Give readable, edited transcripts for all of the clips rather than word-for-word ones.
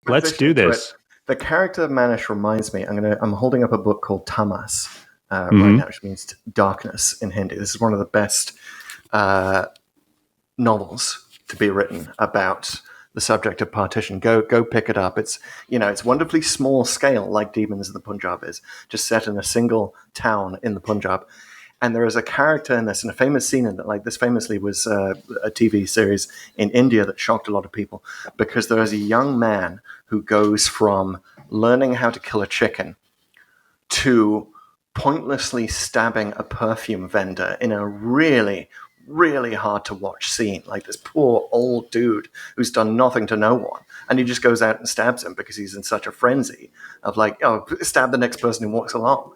Let's do transitioning to it, this. the character of Manish reminds me. I'm holding up a book called Tamas right Mhm. now, which means darkness in Hindi. This is one of the best novels to be written about the subject of partition. Go pick it up. It's wonderfully small scale, like Demons of the Punjab is, just set in a single town in the Punjab. And there is a character in this, and a famous scene in that, like this famously was a TV series in India that shocked a lot of people, because there is a young man who goes from learning how to kill a chicken to pointlessly stabbing a perfume vendor in a really, really hard to watch scene. Like this poor old dude who's done nothing to no one. And he just goes out and stabs him because he's in such a frenzy of like, oh, stab the next person who walks along,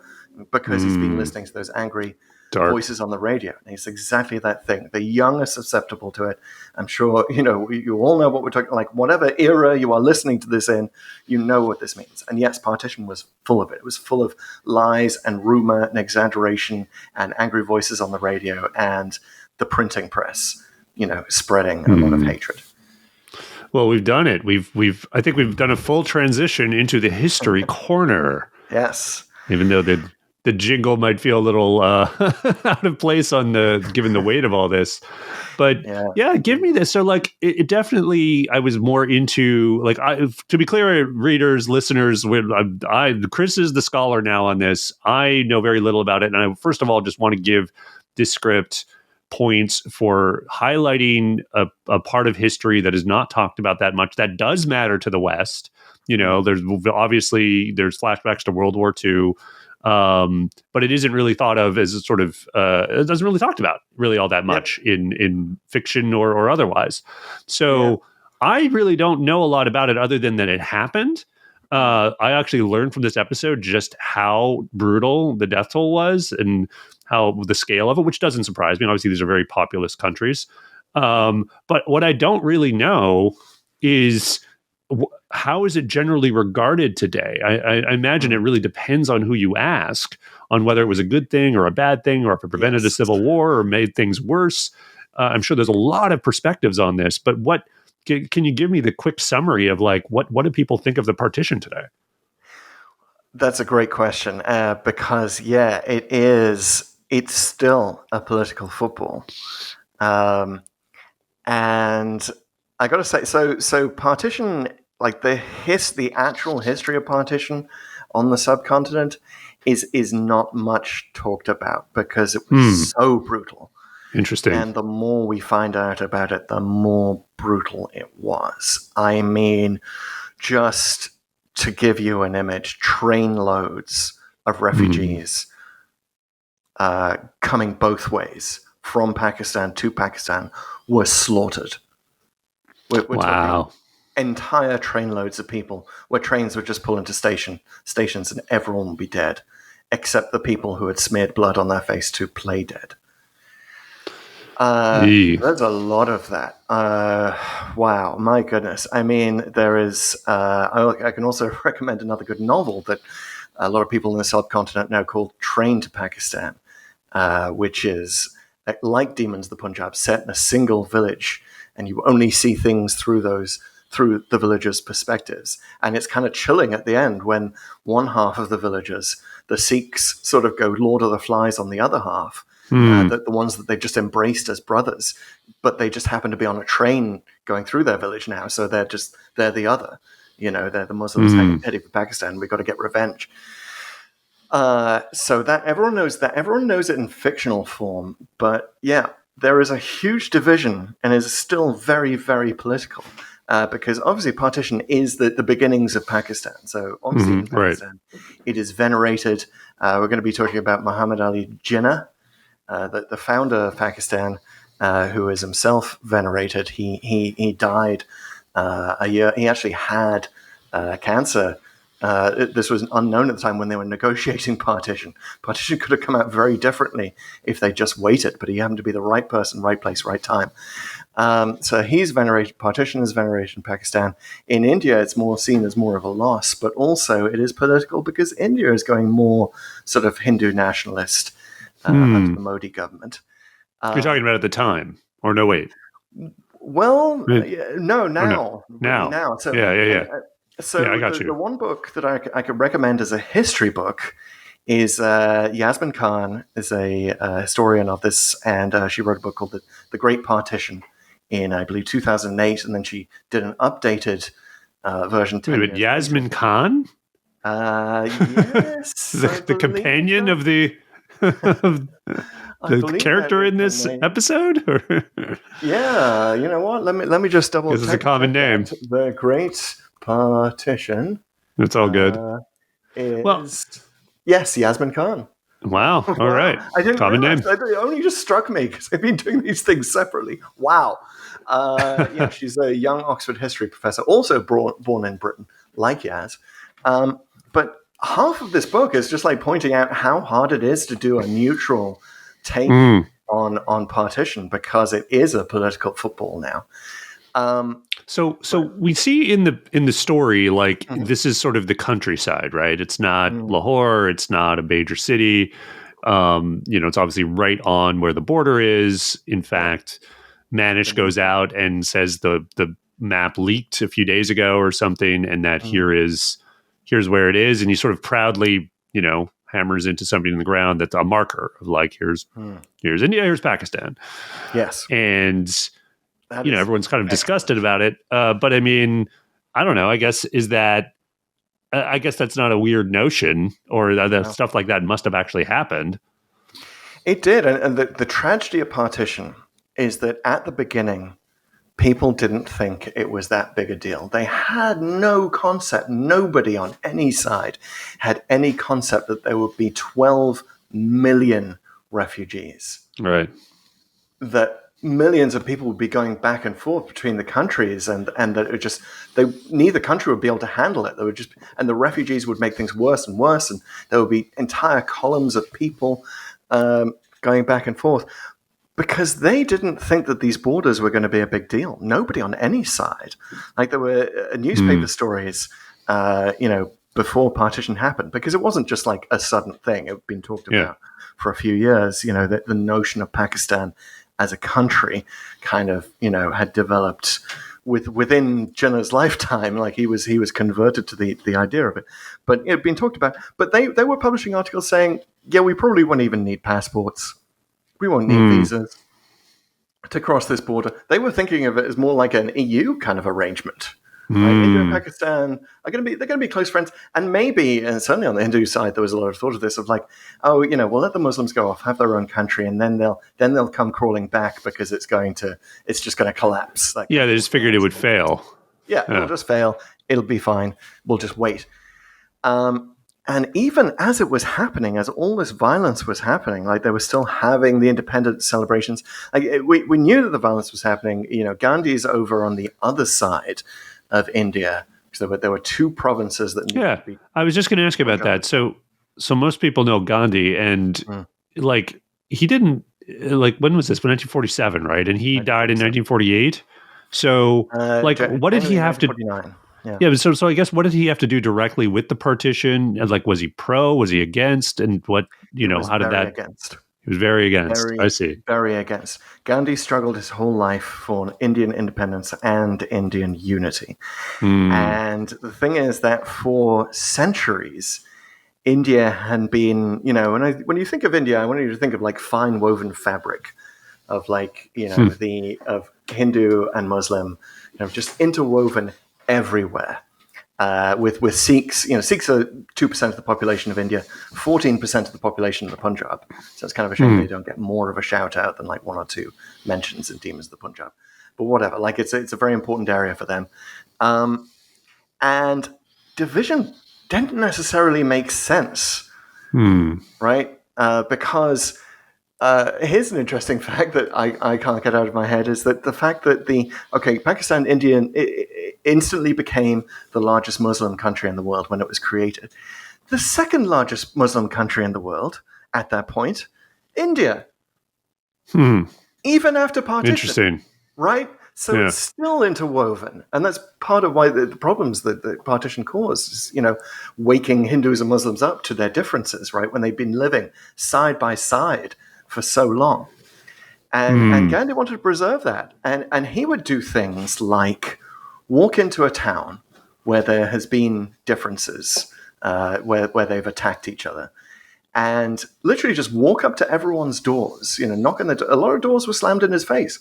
because he's been listening to those angry Dark. voices on the radio. And it's exactly that thing. The young are susceptible to it. I'm sure, you all know what we're talking, like whatever era you are listening to this in, you know what this means. And yes, Partition was full of it. It was full of lies and rumor and exaggeration and angry voices on the radio and the printing press, spreading a lot of hatred. Well, we've done it. I think we've done a full transition into the history corner. Yes. Even though the jingle might feel a little out of place given the weight of all this. But yeah, give me this. So like, it definitely, I was more into like, to be clear, readers, listeners, Chris is the scholar now on this. I know very little about it. And I, first of all, just want to give Descript points for highlighting a part of history that is not talked about that much, that does matter to the West. There's flashbacks to World War II. But it isn't really thought of as a sort of it doesn't really talked about really all that much in fiction or otherwise. So I really don't know a lot about it other than that it happened. I actually learned from this episode just how brutal the death toll was and how the scale of it, which doesn't surprise me. Obviously, these are very populous countries. But what I don't really know is how is it generally regarded today? I imagine it really depends on who you ask, on whether it was a good thing or a bad thing, or if it prevented a civil war or made things worse. I'm sure there's a lot of perspectives on this, but can you give me the quick summary of like what do people think of the partition today? That's a great question, because it's still a political football, and I got to say, so partition, like the actual history of partition on the subcontinent is not much talked about because it was so brutal. Interesting. And the more we find out about it, the more brutal it was. I mean, just to give you an image, train loads of refugees coming both ways from Pakistan to Pakistan were slaughtered. We're talking entire train loads of people where trains would just pull into stations and everyone would be dead, except the people who had smeared blood on their face to play dead. There's a lot of that. Wow, my goodness. I mean, there is. I can also recommend another good novel that a lot of people in the subcontinent now call Train to Pakistan, which is like Demons of the Punjab, set in a single village, and you only see things through the villagers' perspectives. And it's kind of chilling at the end when one half of the villagers, the Sikhs, sort of go Lord of the Flies on the other half. The ones that they've just embraced as brothers, but they just happen to be on a train going through their village now, so they're the other. They're the Muslims heading for Pakistan. We've got to get revenge. So that everyone knows it in fictional form, but yeah, there is a huge division and is still very, very political. Because obviously partition is the beginnings of Pakistan. So obviously in Pakistan, it is venerated. We're going to be talking about Muhammad Ali Jinnah, the founder of Pakistan, who is himself venerated. He died a year. He actually had cancer. This was unknown at the time when they were negotiating partition. Partition could have come out very differently if they just waited, but he happened to be the right person, right place, right time. So he's venerated. Partition is venerated in Pakistan. In India, it's more seen as more of a loss, but also it is political because India is going more sort of Hindu nationalist under the Modi government. You're talking about at the time, or no? Wait. Well, no, now. Now. So, yeah. So Yeah, I got the you. one book that I could recommend as a history book is Yasmin Khan is a historian of this, and she wrote a book called the Great Partition in, I believe, 2008, and then she did an updated version Wait a 10 minute, years later. Yasmin Khan, Yes, I the believe companion that. of the of I the believe that character is in her this name. episode, or Yeah, you know what? Let me just double this is a common check name. that. The Great Partition It's all good. uh, Well, is, yes, Yasmin Khan. wow. All Wow, right, I didn't common realize name. that. It only just struck me because I've been doing these things separately. Wow. Yeah, she's a young Oxford history professor, also born in Britain, like Yaz. But half of this book is just like pointing out how hard it is to do a neutral take Mm. on partition because it is a political football now. So we see in the story, like, Mhm. this is sort of the countryside, right? It's not Mm, Lahore, it's not a major city. It's obviously right on where the border is. In yeah, fact, Manish believe goes it. out and says the map leaked a few days ago or something, and that Mm, here's where it is, and he sort of proudly, hammers into something in the ground that's a marker of like, mm. here's India, here's Pakistan, Yes, and that is everyone's kind of disgusted excellent. about it. But I mean, I don't know. I guess I guess that's not a weird notion, or that No. stuff like that must have actually happened. It did, and the tragedy of partition is that at the beginning, people didn't think it was that big a deal. They had no concept, nobody on any side had any concept that there would be 12 million refugees, Right. that millions of people would be going back and forth between the countries, and that it just neither country would be able to handle it. There would just and the refugees would make things worse and worse, and there would be entire columns of people going back and forth because they didn't think that these borders were going to be a big deal. Nobody on any side. Like there were newspaper Mm. stories, before partition happened, because it wasn't just like a sudden thing. It had been talked Yeah. about for a few years. That the notion of Pakistan as a country kind of, had developed within Jinnah's lifetime. Like he was converted to the idea of it, but it had been talked about. But they were publishing articles saying, yeah, we probably won't even need passports. We won't need Mm. visas to cross this border. They were thinking of it as more like an EU kind of arrangement. Right? India and Mm. Pakistan they're going to be close friends, and maybe, and certainly on the Hindu side, there was a lot of thought of this of like, oh, we'll let the Muslims go off, have their own country, and then they'll come crawling back because it's just going to collapse. Like Yeah, they before just figured it would fail. yeah, it'll Yeah. just fail. It'll be fine. We'll just wait. And even as it was happening, as all this violence was happening, like they were still having the independence celebrations. Like we knew that the violence was happening. Gandhi's over on the other side of India. So there were two provinces that needed Yeah. to be I was just going to ask you about Punjab that. and Sindh. So most people know Gandhi, and Mm. like he didn't, like, when was this? 1947, right? And he died in 1947. 1948. So like, what did he January have to 1949. Yeah. Yeah, so I guess, what did he have to do directly with the partition? And like, was he pro? Was he against? And what, He was how did very that? against. He was very against. I Very, see. very against. Gandhi struggled his whole life for Indian independence and Indian unity. Hmm. And the thing is that for centuries, India had been, when you think of India, I want you to think of like fine woven fabric of like, Hmm. of Hindu and Muslim, just interwoven everywhere. With Sikhs, Sikhs are 2% of the population of India, 14% of the population of the Punjab. So it's kind of a shame Hmm. they don't get more of a shout out than like one or two mentions in Demons of the Punjab. But whatever, like it's a very important area for them. And division didn't necessarily make sense, Hmm. right? Because here's an interesting fact that I can't get out of my head is that the fact that Pakistan, India instantly became the largest Muslim country in the world when it was created. The second largest Muslim country in the world at that point, India, Hmm. even after partition, Interesting. right? So Yeah. it's still interwoven, and that's part of why the problems that the partition caused is, waking Hindus and Muslims up to their differences, right? When they've been living side by side for so long. And Hmm. Gandhi wanted to preserve that. And he would do things like walk into a town where there has been differences, where they've attacked each other, and literally just walk up to everyone's doors, knock on the door. A lot of doors were slammed in his face.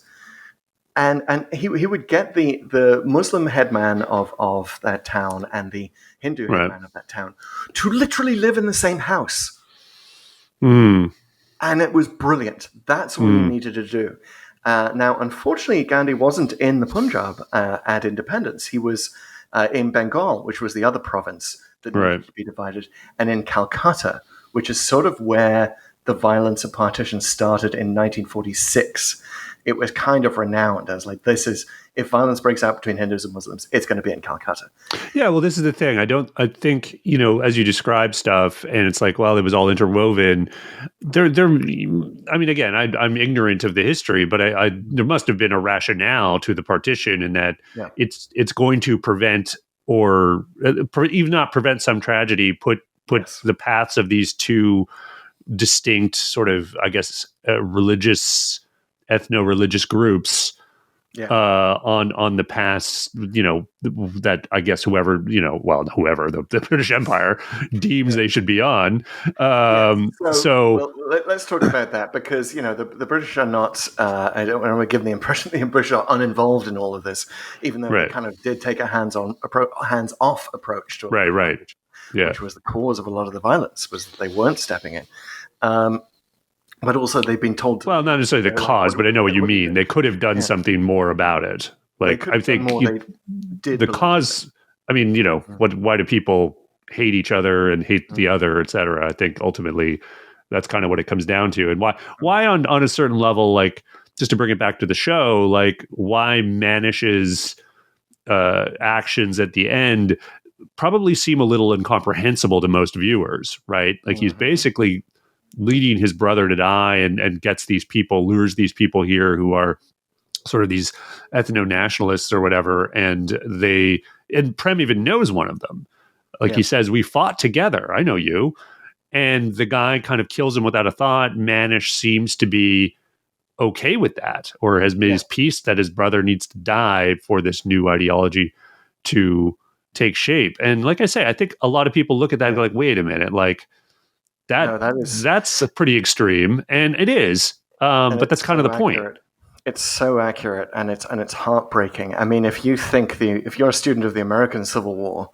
And he would get the Muslim headman of that town and the Hindu headman of that town to literally live in the same house. Mm. And it was brilliant. That's what he needed to do. Now, unfortunately, Gandhi wasn't in the Punjab at independence. He was in Bengal, which was the other province that needed to be divided, and in Calcutta, which is sort of where the violence of partition started in 1946. It was kind of renowned as like, if violence breaks out between Hindus and Muslims, it's going to be in Calcutta. Yeah, well, this is the thing. I think, as you describe stuff and it's like, well, it was all interwoven. I mean, again, I'm ignorant of the history, but there must have been a rationale to the partition in that it's going to prevent or even not prevent some tragedy, put the paths of these two distinct sort of, I guess, ethno-religious groups on the paths, that I guess whoever the British Empire deems they should be on. So let's talk about that, because the British are not. I don't want to give the impression the British are uninvolved in all of this, even though they kind of did take a hands-off approach to it. Which was the cause of a lot of the violence, was that they weren't stepping in. But also they've been told to... Well, not necessarily the cause, but I know what you mean. They could have done something more about it. Like, I think the cause... I mean, why do people hate each other and hate the other, et cetera? I think ultimately that's kind of what it comes down to. And why on a certain level, like, just to bring it back to the show, like, why Manish's actions at the end probably seem a little incomprehensible to most viewers, right? Like, he's basically leading his brother to die and lures these people here who are sort of these ethno-nationalists or whatever. And Prem even knows one of them. Like he says, we fought together. I know you. And the guy kind of kills him without a thought. Manish seems to be okay with that, or has made his peace that his brother needs to die for this new ideology to take shape. And like I say, I think a lot of people look at that and go like, wait a minute, like, that's a pretty extreme, and it is. But that's kind of the point. It's so accurate, and it's heartbreaking. I mean, if you're a student of the American Civil War,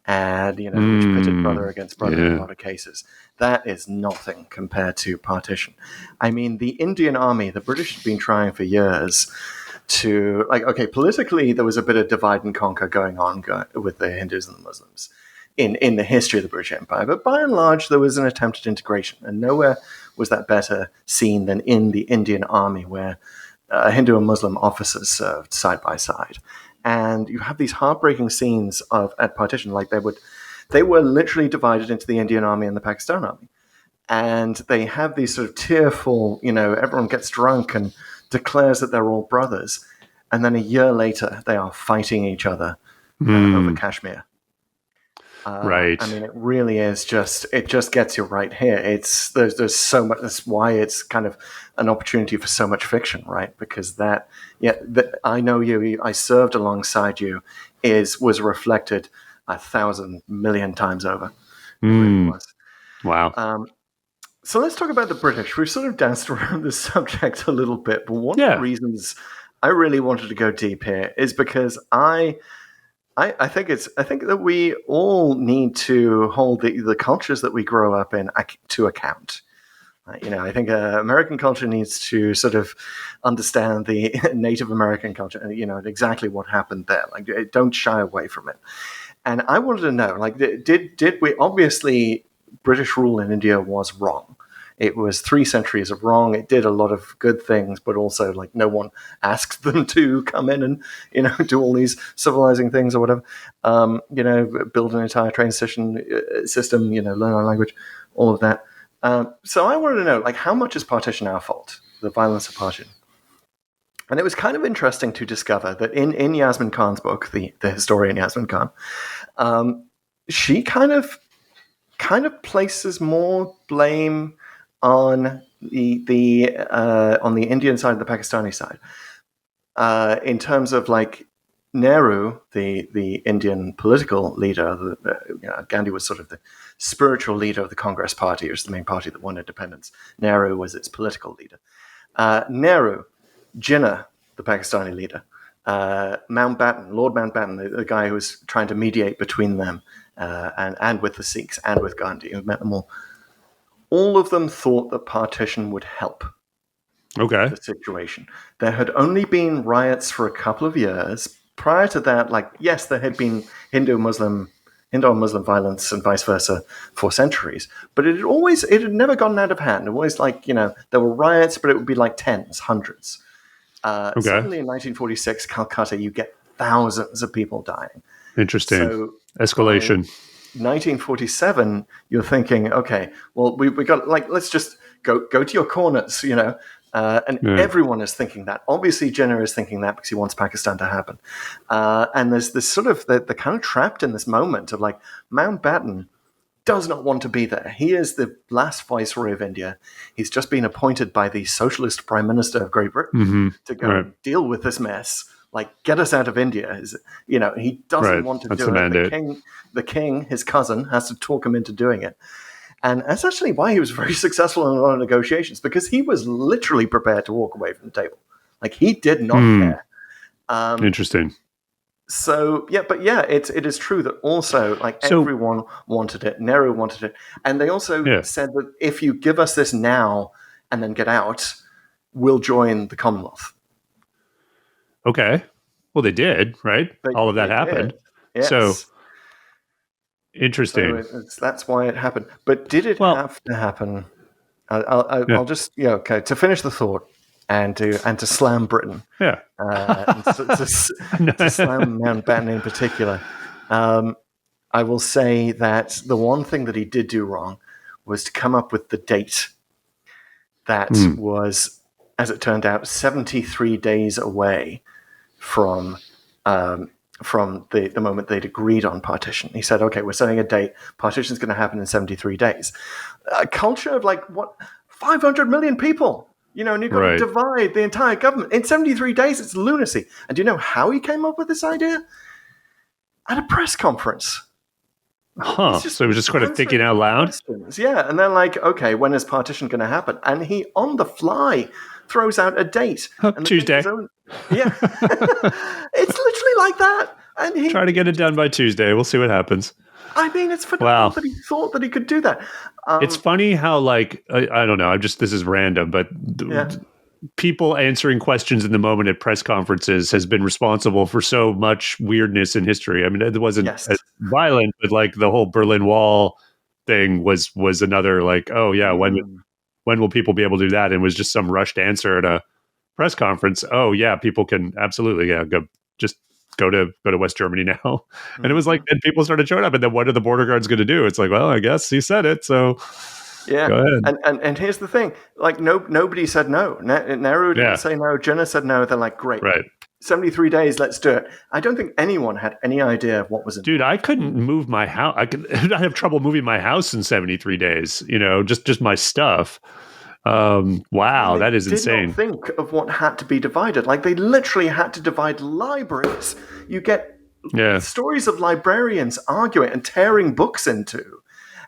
and which pitted brother against brother in a lot of cases, that is nothing compared to partition. I mean, the Indian Army, the British had been trying for years to, politically there was a bit of divide and conquer going on with the Hindus and the Muslims in the history of the British Empire. But by and large, there was an attempt at integration, and nowhere was that better seen than in the Indian Army, where Hindu and Muslim officers served side by side. And you have these heartbreaking scenes at partition, like they were literally divided into the Indian Army and the Pakistan Army. And they have these sort of tearful, everyone gets drunk and declares that they're all brothers. And then a year later, they are fighting each other over Kashmir. Right. I mean, it really is it just gets you right here. There's so much. That's why it's kind of an opportunity for so much fiction, right? Because I know you, I served alongside you, was reflected 1,000 million times over. It really was. Wow. So let's talk about the British. We've sort of danced around this subject a little bit, but one of the reasons I really wanted to go deep here is because I think that we all need to hold the cultures that we grow up in to account. I think American culture needs to sort of understand the Native American culture and exactly what happened there. Like, don't shy away from it. And I wanted to know, like, did we, obviously British rule in India was wrong. It was 3 centuries of wrong. It did a lot of good things, but also, like, no one asked them to come in and, do all these civilizing things or whatever. Build an entire train system, learn our language, all of that. So I wanted to know, like, how much is partition our fault, the violence of partition? And it was kind of interesting to discover that in Yasmin Khan's book, the historian Yasmin Khan, she kind of places more blame on the Indian side and the Pakistani side, in terms of, like, Nehru, the Indian political leader, Gandhi was sort of the spiritual leader of the Congress Party, which is the main party that won independence. Nehru was its political leader. Nehru, Jinnah, the Pakistani leader, Mountbatten, Lord Mountbatten, the guy who was trying to mediate between them and with the Sikhs and with Gandhi, who met them all of them thought that partition would help the situation. There had only been riots for a couple of years. Prior to that, yes, there had been Hindu-Muslim violence and vice versa for centuries, but it had never gotten out of hand. It was there were riots, but it would be like tens, hundreds. Suddenly in 1946, Calcutta, you get thousands of people dying. Interesting. So escalation. 1947, you're thinking, okay, well, we got let's just go to your corners, and everyone is thinking that. Obviously, Jinnah is thinking that because he wants Pakistan to happen. And there's this sort of they're kind of trapped in this moment of Mountbatten does not want to be there. He is the last viceroy of India. He's just been appointed by the socialist prime minister of Great Britain to go deal with this mess. Get us out of India. He doesn't want to do it. The king, his cousin, has to talk him into doing it. And that's actually why he was very successful in a lot of negotiations, because he was literally prepared to walk away from the table. He did not care. Interesting. So, it is true that also, everyone wanted it. Nehru wanted it. And they also said that if you give us this now and then get out, we'll join the Commonwealth. Okay. Well, they did, right? All of that happened. Yes. So, interesting. So that's why it happened. But did it have to happen? I'll just to finish the thought and to slam Britain. Yeah. To slam Mountbatten in particular. I will say that the one thing that he did do wrong was to come up with the date that was, as it turned out, 73 days away from the moment they'd agreed on partition. He said, okay, we're setting a date. Partition's going to happen in 73 days. A culture of 500 million people, and you've got to divide the entire government. In 73 days, it's lunacy. And do you know how he came up with this idea? At a press conference. So he was just kind of thinking out loud? Questions. Yeah, and they're like, okay, when is partition going to happen? And he, on the fly, throws out a date. And Tuesday. Yeah. It's literally like that. And he try to get it done by Tuesday. We'll see what happens. I mean, it's phenomenal that he thought that he could do that. It's funny how, I don't know, this is random, but people answering questions in the moment at press conferences has been responsible for so much weirdness in history. I mean, it wasn't as violent, but the whole Berlin Wall thing was another when will people be able to do that? And it was just some rushed answer at a press conference. Oh yeah, people can absolutely go to West Germany now. And it was and people started showing up, and then what are the border guards going to do? It's well, I guess he said it, so yeah. Go ahead. And here's the thing: nobody said no. Nehru didn't say no. Jinnah said no. They're great. Right. 73 days, let's do it. I don't think anyone had any idea of what was in. Dude, I couldn't move my house. I have trouble moving my house in 73 days. Just my stuff. Wow, that is insane. Did not think of what had to be divided. They literally had to divide libraries. You get stories of librarians arguing and tearing books into,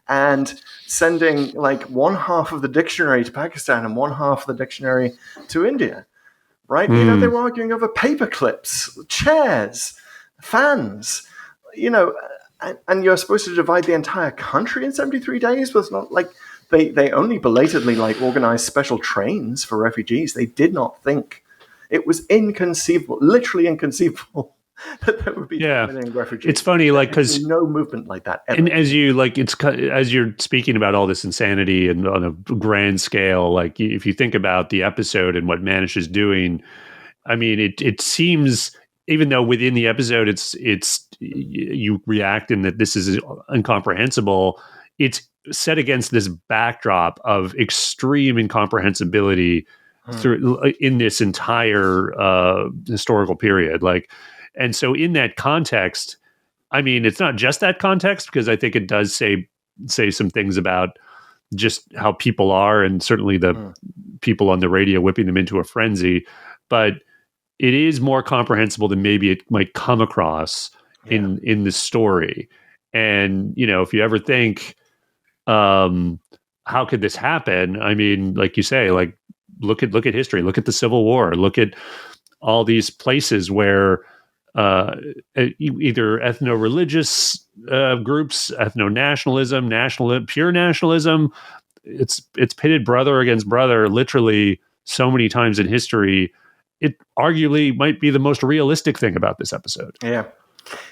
and sending one half of the dictionary to Pakistan and one half of the dictionary to India. Right? They were arguing over paper clips, chairs, fans. And you're supposed to divide the entire country in 73 days. Was not They only belatedly organized special trains for refugees. They did not think it was inconceivable, literally inconceivable, that there would be refugees. It's funny, because no movement like that ever. And as you as you're speaking about all this insanity and on a grand scale, if you think about the episode and what Manish is doing, I mean, it seems, even though within the episode it's you react in that this is incomprehensible, it's set against this backdrop of extreme incomprehensibility in this entire historical period. And so in that context, I mean, it's not just that context, because I think it does say some things about just how people are, and certainly the people on the radio whipping them into a frenzy. But it is more comprehensible than maybe it might come across in the story. And if you ever think, how could this happen? I mean, like you say, like look at history, look at the Civil War, look at all these places where either ethno-religious groups, ethno-nationalism, pure nationalism, it's pitted brother against brother literally so many times in history. It arguably might be the most realistic thing about this episode.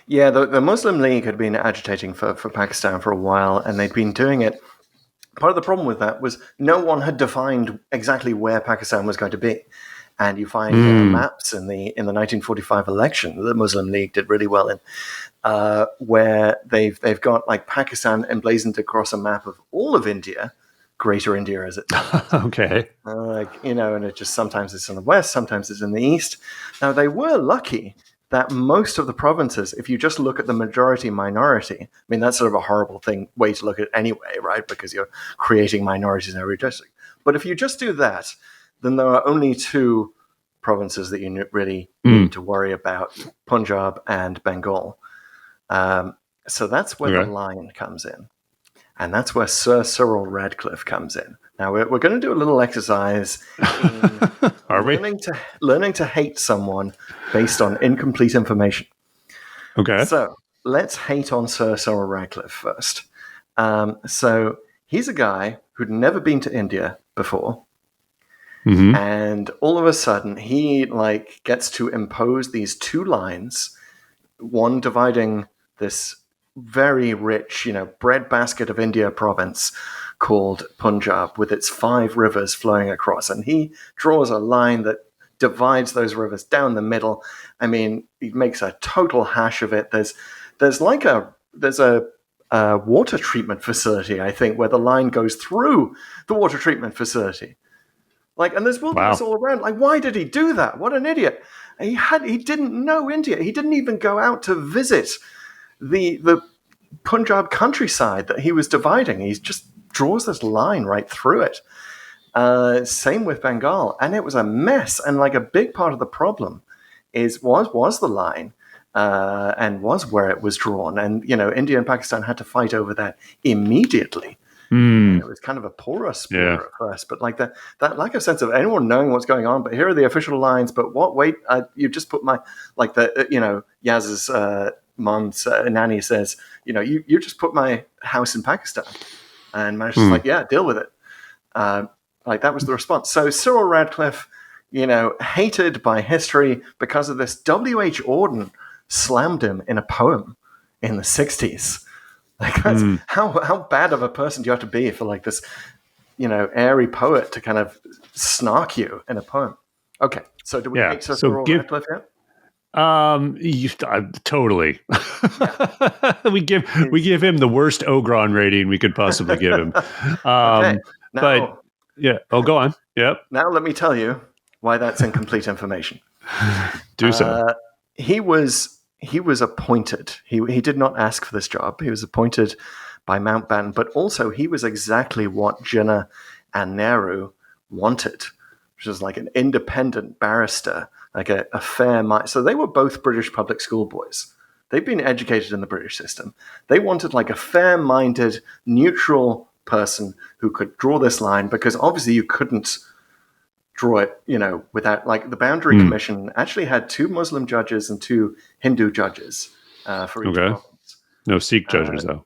Yeah, the Muslim League had been agitating for Pakistan for a while, and they'd been doing it. Part of the problem with that was no one had defined exactly where Pakistan was going to be. And you find maps in the 1945 election that the Muslim League did really well in, where they've got like Pakistan emblazoned across a map of all of India, Greater India as it okay. And it just sometimes it's in the west, sometimes it's in the east. Now they were lucky that most of the provinces, if you just look at the majority-minority, I mean, that's sort of a horrible way to look at it anyway, right? Because you're creating minorities in every district. But if you just do that, then there are only two provinces that you really need to worry about, Punjab and Bengal. So that's where the line comes in. And that's where Sir Cyril Radcliffe comes in. Now, we're going to do a little exercise in learning to hate someone based on incomplete information. Okay. So let's hate on Sir Cyril Radcliffe first. So he's a guy who'd never been to India before. Mm-hmm. And all of a sudden, he gets to impose these two lines, one dividing this very rich, breadbasket of India province called Punjab with its 5 rivers flowing across. And he draws a line that divides those rivers down the middle. I mean, he makes a total hash of it. There's a water treatment facility, I think, where the line goes through the water treatment facility. And there's wilderness all around. Why did he do that? What an idiot. He didn't know India. He didn't even go out to visit the Punjab countryside that he was dividing. He just draws this line right through it. Same with Bengal. And it was a mess. And a big part of the problem was the line and was where it was drawn. And, India and Pakistan had to fight over that immediately. It was kind of a porous border at first, but that lack of sense of anyone knowing what's going on. But here are the official lines. But what? Wait, you just put my Yaz's mom's nanny says, you just put my house in Pakistan, and Manish is yeah, deal with it. That was the response. So Cyril Radcliffe, hated by history because of this. W.H. Auden slammed him in a poem in the 60s. That's how bad of a person do you have to be for this, airy poet to kind of snark you in a poem? Okay, so do we hate Cyril Radcliffe yet? Totally. we give him the worst Ogron rating we could possibly give him. Okay. Now, but yeah. Oh, go on. Yep. Now let me tell you why that's incomplete information. Do so. He was appointed. He did not ask for this job. He was appointed by Mountbatten, but also he was exactly what Jinnah and Nehru wanted, which was an independent barrister, a fair mind. So they were both British public school boys. They've been educated in the British system. They wanted a fair-minded, neutral person who could draw this line, because obviously you couldn't draw it, without the Boundary Commission actually had 2 Muslim judges and 2 Hindu judges for each province. No Sikh judges, though.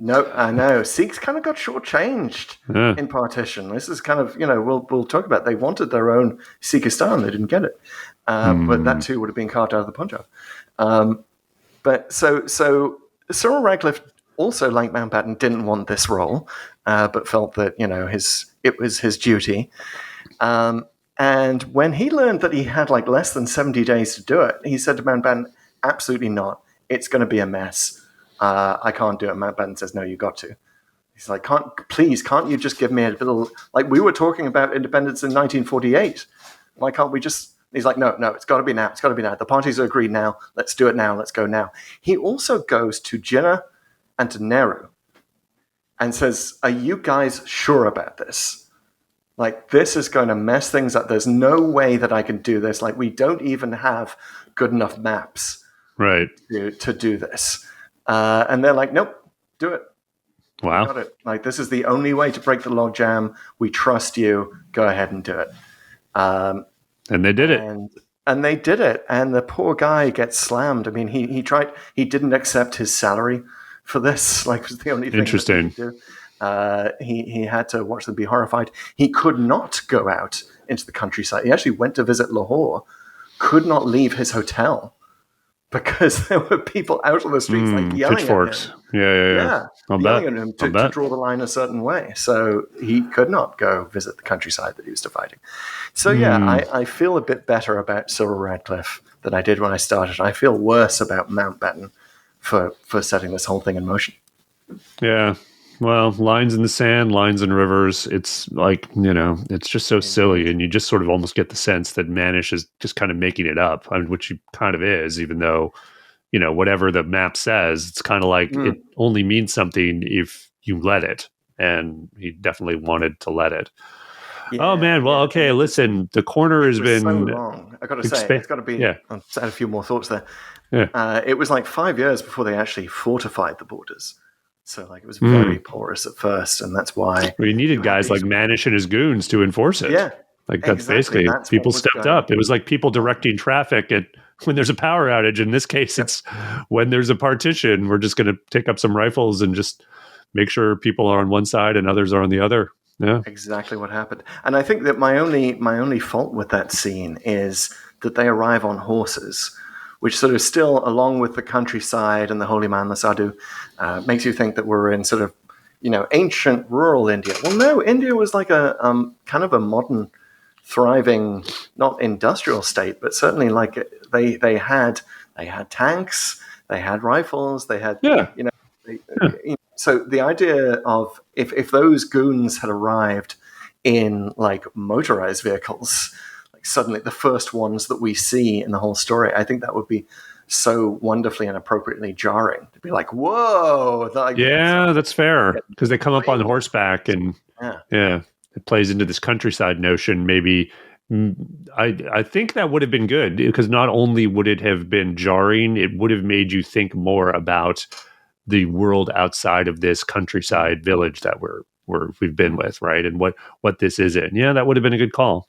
No, I know. Sikhs kind of got shortchanged in partition. This is kind of, we'll talk about. They wanted their own Sikhistan. They didn't get it. But that too would have been carved out of the Punjab. But so Cyril Radcliffe, also like Mountbatten, didn't want this role, but felt that, it was his duty. And when he learned that he had less than 70 days to do it, he said to Mountbatten, absolutely not. It's going to be a mess. I can't do it. Mountbatten says, no, you got to. He's like, can't you just give me a little, we were talking about independence in 1948. Why can't we just, he's like, no, it's got to be now. It's got to be now. The parties are agreed now. Let's do it now. Let's go now. He also goes to Jinnah and to Nehru and says, are you guys sure about this? Like, this is going to mess things up. There's no way that I can do this. Like, we don't even have good enough maps Right. to do this. And they're like, nope, do it. Wow. You got it. Like, this is the only way to break the logjam. We trust you. Go ahead and do it. And they did it. And they did it. And the poor guy gets slammed. I mean, he tried. He didn't accept his salary for this. Like, it was the only thing Interesting. that he could do. He had to watch them be horrified. He could not go out into the countryside. He actually went to visit Lahore, could not leave his hotel because there were people out on the streets like yelling pitchforks. at him. Yeah. Yelling at him to draw the line a certain way. So he could not go visit the countryside that he was dividing. So I feel a bit better about Cyril Radcliffe than I did when I started. I feel worse about Mountbatten for setting this whole thing in motion. Yeah. Well, lines in the sand, lines in rivers. It's like, it's just so silly. And you just sort of almost get the sense that Manish is just kind of making it up, which he kind of is, even though, whatever the map says, it's kind of like it only means something if you let it. And he definitely wanted to let it. Oh, man. Well, okay. Listen, the corner has been so long. I got to say, it's got to be. Yeah. I'll add a few more thoughts there. Yeah. It was like 5 years before they actually fortified the borders. So, like, it was very porous at first, and that's why we needed guys like Manish and his goons to enforce it. Yeah, like that's basically people stepped up. It was like people directing traffic when there's a power outage. In this case, it's when there's a partition. We're just going to take up some rifles and just make sure people are on one side and others are on the other. Yeah, exactly what happened. And I think that my only fault with that scene is that they arrive on horses, which sort of still, along with the countryside and the holy man, the sadhu, makes you think that we're in sort of, ancient rural India. Well, no, India was like a kind of a modern, thriving, not industrial state, but certainly like they had tanks, they had rifles, they had, so the idea of if those goons had arrived in like motorized vehicles, suddenly the first ones that we see in the whole story, I think that would be so wonderfully and appropriately jarring to be like, whoa. That's fair. Because they come up on horseback and it plays into this countryside notion. Maybe I think that would have been good because not only would it have been jarring, it would have made you think more about the world outside of this countryside village that we've been with, right? And what this is in. Yeah, that would have been a good call.